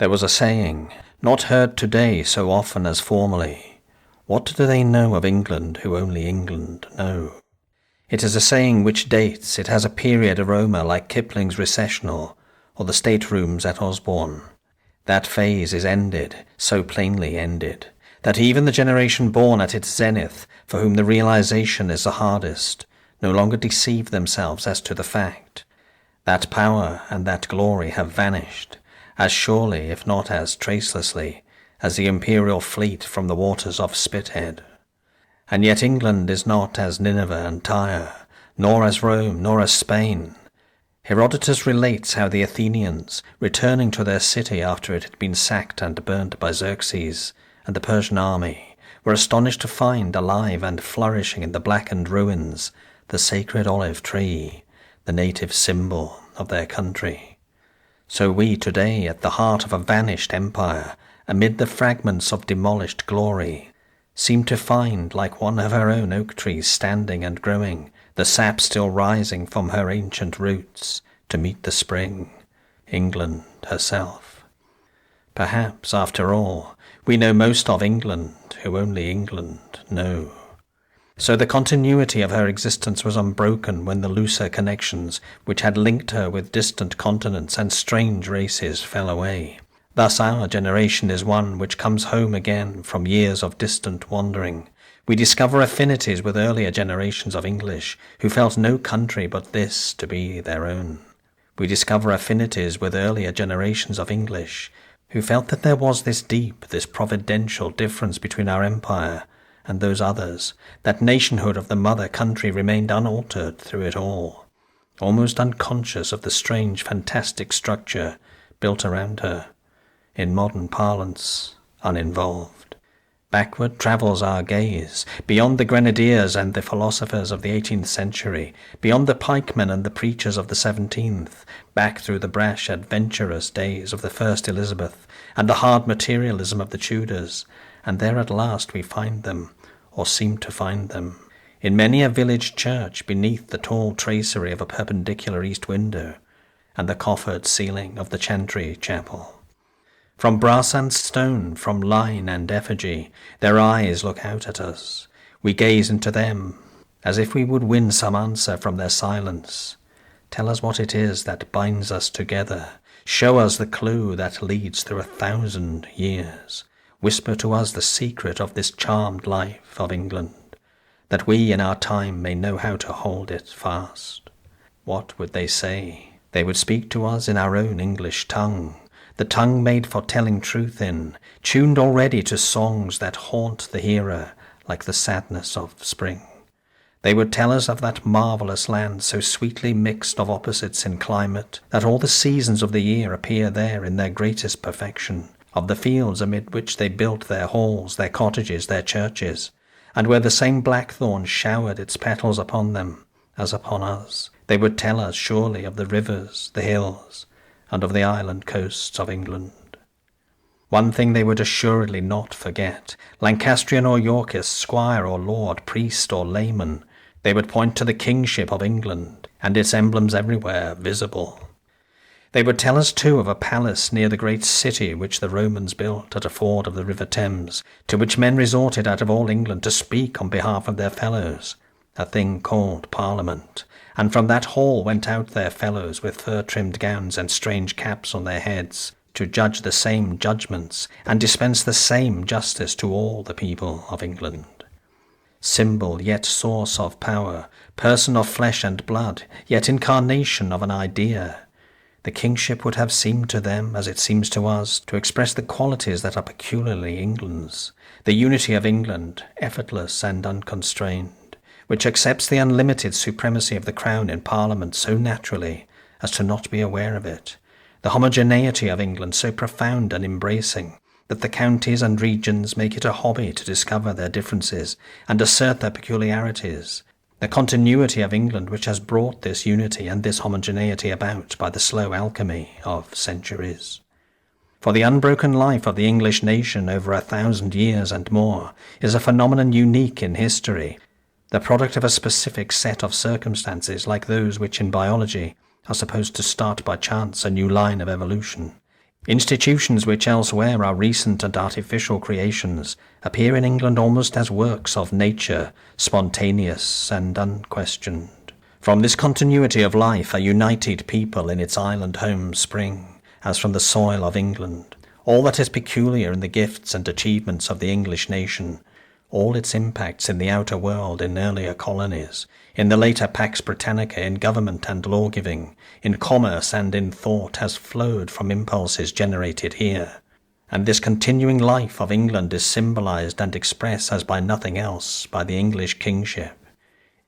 There was a saying, not heard today so often as formerly, "What do they know of England who only England know?" It is a saying which dates, it has a period aroma like Kipling's Recessional or the staterooms at Osborne. That phase is ended, so plainly ended, that even the generation born at its zenith, for whom the realization is the hardest, no longer deceive themselves as to the fact. That power and that glory have vanished, as surely, if not as tracelessly, as the imperial fleet from the waters of Spithead. And yet England is not as Nineveh and Tyre, nor as Rome, nor as Spain. Herodotus relates how the Athenians, returning to their city after it had been sacked and burnt by Xerxes and the Persian army, were astonished to find alive and flourishing in the blackened ruins the sacred olive tree, the native symbol of their country. So we today, at the heart of a vanished empire, amid the fragments of demolished glory, seem to find, like one of her own oak trees standing and growing, the sap still rising from her ancient roots to meet the spring, England herself. Perhaps, after all, we know most of England who only England know. So the continuity of her existence was unbroken when the looser connections which had linked her with distant continents and strange races fell away. Thus our generation is one which comes home again from years of distant wandering. We discover affinities with earlier generations of English who felt no country but this to be their own. We discover affinities with earlier generations of English who felt that there was this deep, this providential difference between our empire and those others, that nationhood of the mother country remained unaltered through it all, almost unconscious of the strange, fantastic structure built around her, in modern parlance, uninvolved. Backward travels our gaze, beyond the grenadiers and the philosophers of the 18th century, beyond the pikemen and the preachers of the 17th, back through the brash, adventurous days of the first Elizabeth and the hard materialism of the Tudors, and there at last we find them, or seem to find them, in many a village church beneath the tall tracery of a perpendicular east window and the coffered ceiling of the chantry chapel. From brass and stone, from line and effigy, their eyes look out at us. We gaze into them, as if we would win some answer from their silence. Tell us what it is that binds us together. Show us the clue that leads through 1,000 years. Whisper to us the secret of this charmed life of England, that we in our time may know how to hold it fast. What would they say? They would speak to us in our own English tongue, the tongue made for telling truth in, tuned already to songs that haunt the hearer like the sadness of spring. They would tell us of that marvellous land so sweetly mixed of opposites in climate, that all the seasons of the year appear there in their greatest perfection, of the fields amid which they built their halls, their cottages, their churches, and where the same blackthorn showered its petals upon them as upon us. They would tell us surely of the rivers, the hills, and of the island coasts of England. One thing they would assuredly not forget, Lancastrian or Yorkist, squire or lord, priest or layman, they would point to the kingship of England, and its emblems everywhere visible. They would tell us too of a palace near the great city which the Romans built at a ford of the River Thames, to which men resorted out of all England to speak on behalf of their fellows, a thing called Parliament, and from that hall went out their fellows with fur-trimmed gowns and strange caps on their heads, to judge the same judgments and dispense the same justice to all the people of England. Symbol yet source of power, person of flesh and blood, yet incarnation of an idea, the kingship would have seemed to them, as it seems to us, to express the qualities that are peculiarly England's, the unity of England, effortless and unconstrained, which accepts the unlimited supremacy of the crown in Parliament so naturally as to not be aware of it, the homogeneity of England so profound and embracing that the counties and regions make it a hobby to discover their differences and assert their peculiarities, the continuity of England which has brought this unity and this homogeneity about by the slow alchemy of centuries. For the unbroken life of the English nation over 1,000 years and more is a phenomenon unique in history, the product of a specific set of circumstances like those which in biology are supposed to start by chance a new line of evolution. Institutions which elsewhere are recent and artificial creations appear in England almost as works of nature, spontaneous and unquestioned. From this continuity of life a united people in its island home spring, as from the soil of England. All that is peculiar in the gifts and achievements of the English nation, all its impacts in the outer world in earlier colonies, in the later Pax Britannica, in government and law-giving, in commerce and in thought, has flowed from impulses generated here. And this continuing life of England is symbolized and expressed as by nothing else by the English kingship.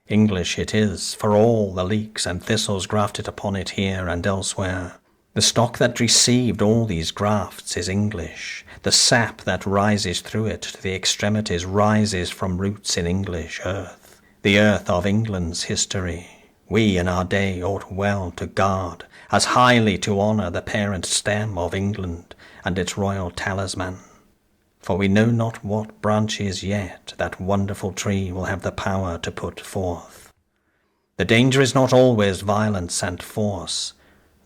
English it is, for all the leeks and thistles grafted upon it here and elsewhere. The stock that received all these grafts is English. The sap that rises through it to the extremities rises from roots in English earth, the earth of England's history. We in our day ought well to guard, as highly to honour the parent stem of England and its royal talisman. For we know not what branches yet that wonderful tree will have the power to put forth. The danger is not always violence and force.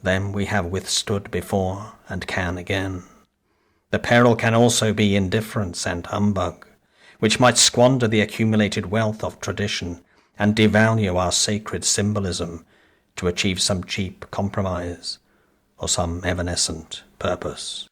Them we have withstood before, and can again. The peril can also be indifference and humbug, which might squander the accumulated wealth of tradition and devalue our sacred symbolism to achieve some cheap compromise or some evanescent purpose.